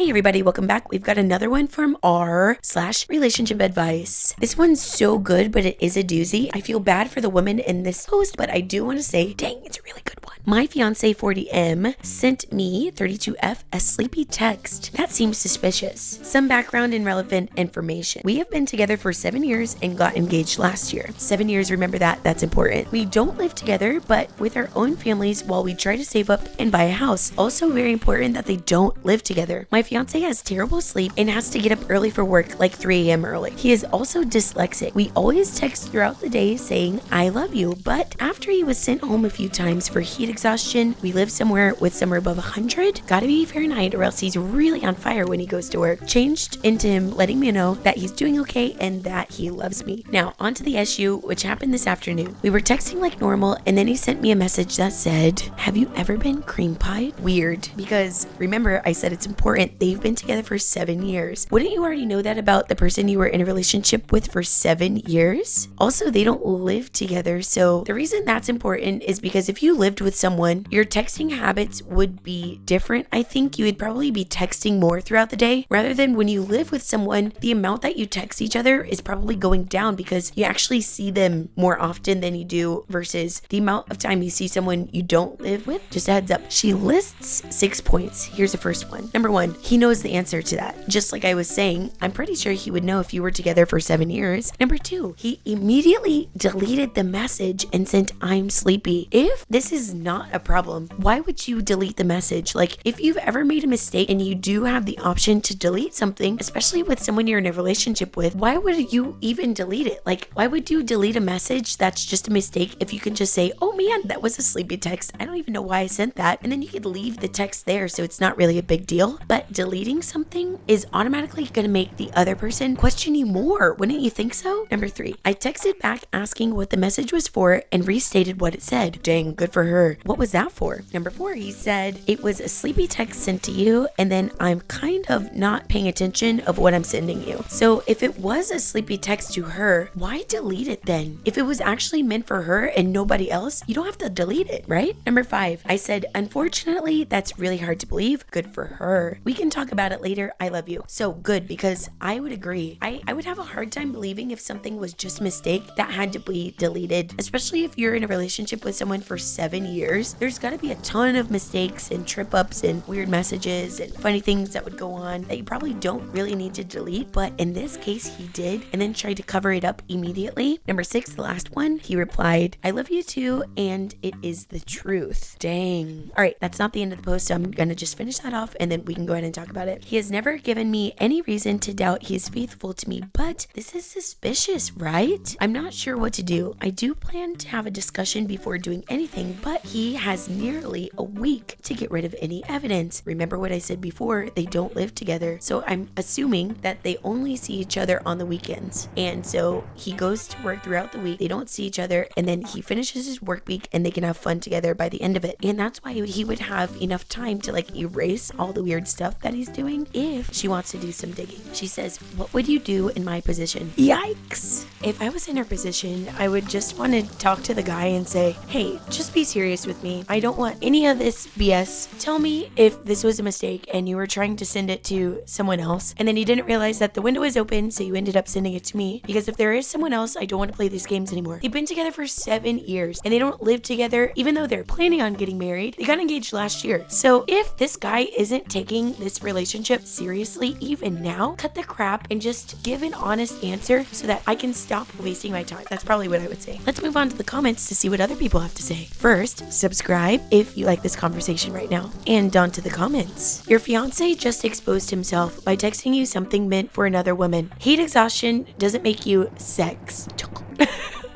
Hey everybody, welcome back. We've got another one from r/relationship advice. This one's so good, but it is a doozy. I feel bad for the woman in this post, but I do want to say, dang, it's a really good one. My fiancé 40M sent me 32F a sleepy text. That seems suspicious. Some background and relevant information. We have been together for 7 years and got engaged last year. 7 years, remember that, that's important. We don't live together, but with our own families while we try to save up and buy a house. Also very important that they don't live together. My fiancé has terrible sleep and has to get up early for work, like 3 a.m. early. He is also dyslexic. We always text throughout the day saying, I love you, but after he was sent home a few times for heat exhaustion, we live somewhere with somewhere above 100, gotta be Fahrenheit or else he's really on fire when he goes to work, changed into him letting me know that he's doing okay and that he loves me. Now, on to the issue, which happened this afternoon. We were texting like normal, and then he sent me a message that said, have you ever been cream pied? Weird, because remember, I said it's important. They've been together for 7 years. Wouldn't you already know that about the person you were in a relationship with for 7 years? Also, they don't live together, so the reason that's important is because if you lived with someone, your texting habits would be different. I think you would probably be texting more throughout the day, rather than when you live with someone, the amount that you text each other is probably going down because you actually see them more often than you do versus the amount of time you see someone you don't live with. Just a heads up. She lists 6 points. Here's the first one. Number 1, he knows the answer to that. Just like I was saying, I'm pretty sure he would know if you were together for 7 years. Number 2, he immediately deleted the message and sent, I'm sleepy. If this is not a problem, why would you delete the message? Like, if you've ever made a mistake and you do have the option to delete something, especially with someone you're in a relationship with, why would you even delete it? Like, why would you delete a message that's just a mistake if you can just say, oh man, that was a sleepy text. I don't even know why I sent that. And then you could leave the text there so it's not really a big deal. But deleting something is automatically going to make the other person question you more. Wouldn't you think so? Number 3, I texted back asking what the message was for and restated what it said. Dang, good for her. What was that for? Number 4, he said, it was a sleepy text sent to you, and then I'm kind of not paying attention of what I'm sending you. So if it was a sleepy text to her, why delete it then? If it was actually meant for her and nobody else, you don't have to delete it, right? Number 5, I said, unfortunately, that's really hard to believe. Good for her. We can talk about it later. I love you. So good, because I would agree. I would have a hard time believing if something was just a mistake that had to be deleted, especially if you're in a relationship with someone for 7 years. There's got to be a ton of mistakes and trip ups and weird messages and funny things that would go on that you probably don't really need to delete. But in this case, he did, and then tried to cover it up immediately. Number 6, the last one, he replied, I love you too, and it is the truth. Dang. All right, that's not the end of the post, so I'm gonna just finish that off and then we can go ahead and talk about it. He has never given me any reason to doubt he is faithful to me, but this is suspicious, right? I'm not sure what to do. I do plan to have a discussion before doing anything, but he has nearly a week to get rid of any evidence. Remember what I said before, they don't live together, so I'm assuming that they only see each other on the weekends. And so he goes to work throughout the week, they don't see each other, and then he finishes his work week and they can have fun together by the end of it. And that's why he would have enough time to like erase all the weird stuff that he's doing if she wants to do some digging. She says, what would you do in my position? Yikes. If I was in her position, I would just want to talk to the guy and say, hey, just be serious with me. I don't want any of this BS. Tell me if this was a mistake and you were trying to send it to someone else and then you didn't realize that the window was open, so you ended up sending it to me. Because if there is someone else, I don't want to play these games anymore. They've been together for 7 years and they don't live together, even though they're planning on getting married. They got engaged last year. So if this guy isn't taking this relationship seriously even now, cut the crap and just give an honest answer so that I can stop wasting my time. That's probably what I would say. Let's move on to the comments to see what other people have to say. First, subscribe if you like this conversation right now. And on to the comments. Your fiance just exposed himself by texting you something meant for another woman. Heat exhaustion doesn't make you sex.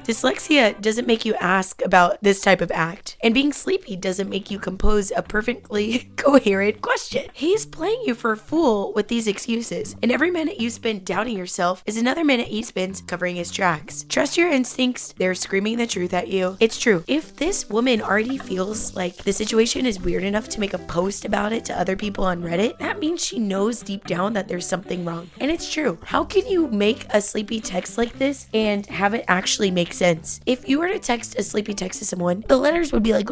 Dyslexia doesn't make you ask about this type of act. And being sleepy doesn't make you compose a perfectly coherent question. He's playing you for a fool with these excuses. And every minute you spend doubting yourself is another minute he spends covering his tracks. Trust your instincts. They're screaming the truth at you. It's true. If this woman already feels like the situation is weird enough to make a post about it to other people on Reddit, that means she knows deep down that there's something wrong. And it's true. How can you make a sleepy text like this and have it actually make sense? If you were to text a sleepy text to someone, the letters would be like,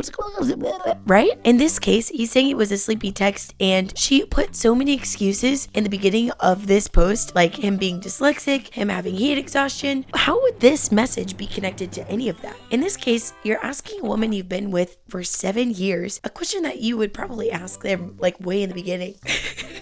right? In this case, he's saying it was a sleepy text, and she put so many excuses in the beginning of this post, like him being dyslexic, him having heat exhaustion. How would this message be connected to any of that? In this case, you're asking a woman you've been with for 7 years a question that you would probably ask them like way in the beginning.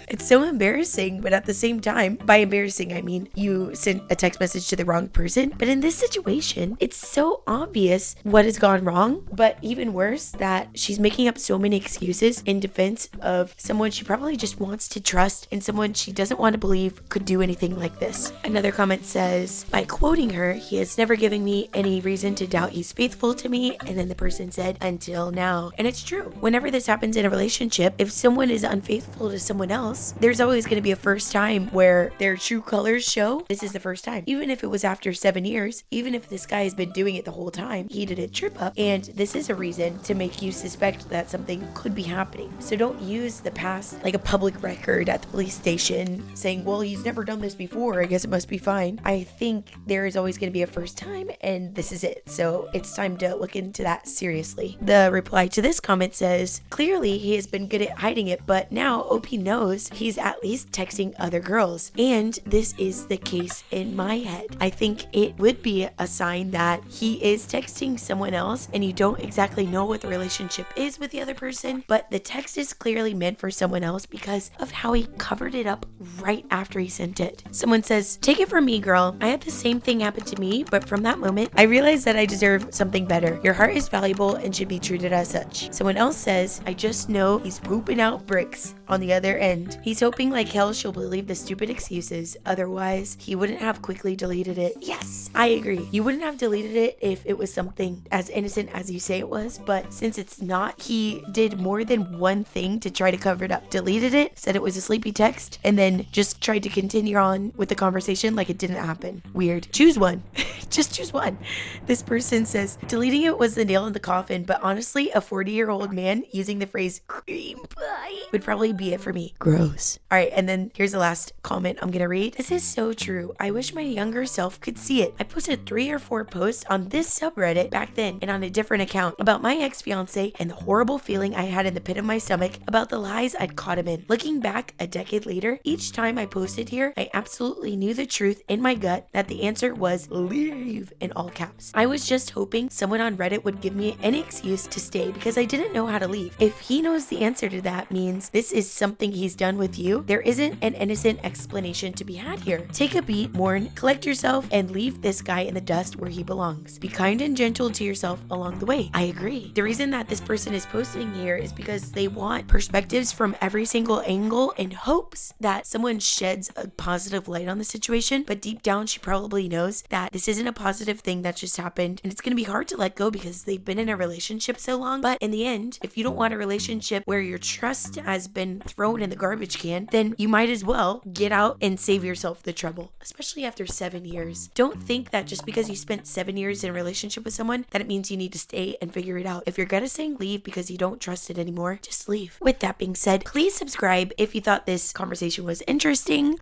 It's so embarrassing, but at the same time, by embarrassing, I mean you sent a text message to the wrong person. But in this situation, it's so obvious what has gone wrong, but even worse, that she's making up so many excuses in defense of someone she probably just wants to trust and someone she doesn't want to believe could do anything like this. Another comment says, by quoting her, he has never given me any reason to doubt he's faithful to me. And then the person said, until now. And it's true. Whenever this happens in a relationship, if someone is unfaithful to someone else, there's always going to be a first time where their true colors show. This is the first time. Even if it was after 7 years, even if this guy has been doing it the whole time, he did a trip up, and this is a reason to make you suspect that something could be happening. So don't use the past like a public record at the police station saying, well, he's never done this before, I guess it must be fine. I think there is always going to be a first time, and this is it. So it's time to look into that seriously. The reply to this comment says, clearly he has been good at hiding it, but now OP knows he's at least texting other girls. And this is the case in my head. I think it would be a sign that he is texting someone else and you don't exactly know what the relationship is with the other person, but the text is clearly meant for someone else because of how he covered it up right after he sent it. Someone says, take it from me, girl. I had the same thing happen to me, but from that moment, I realized that I deserve something better. Your heart is valuable and should be treated as such. Someone else says, I just know he's pooping out bricks on the other end. He's hoping like hell she'll believe the stupid excuses. Otherwise, he wouldn't have quickly deleted it. Yes, I agree. You wouldn't have deleted it if it was something as innocent as you say it was, but since it's not, he did more than one thing to try to cover it up. Deleted it, said it was a sleepy text, and then just tried to continue on with the conversation like it didn't happen. Weird. Choose one. Just choose one. This person says, deleting it was the nail in the coffin, but honestly, a 40-year-old man using the phrase cream pie would probably be it for me. Gross. All right, and then here's the last comment I'm gonna read. This is so true. I wish my younger self could see it. I posted 3 or 4 posts on this subreddit back then and on a different account about my ex-fiance and the horrible feeling I had in the pit of my stomach about the lies I'd caught him in. Looking back a decade later, each time I posted here, I absolutely knew the truth in my gut that the answer was leave in all caps. I was just hoping someone on Reddit would give me any excuse to stay because I didn't know how to leave. If he knows the answer to that means this is something he's done with you, there isn't an innocent explanation to be had here. Take a beat, mourn, collect yourself, and leave this guy in the dust where he belongs. Be kind and gentle to yourself along the way. I agree. The reason that this person is posting here is because they want perspectives from every single angle in hopes that someone sheds a positive light on the situation, but deep down she probably knows that this isn't a positive thing that just happened, and it's going to be hard to let go because they've been in a relationship so long. But in the end, if you don't want a relationship where your trust has been thrown in the garbage can, then you might as well get out and save yourself the trouble, especially after 7 years. Don't think that just because you spent 7 years in a relationship with someone that it means you need to stay and figure it out. If you're gonna say leave because you don't trust it anymore, just leave. With that being said, please subscribe if you thought this conversation was interesting.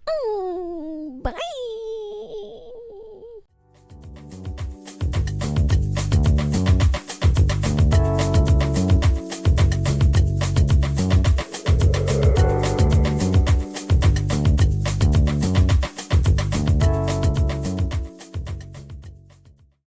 Bye.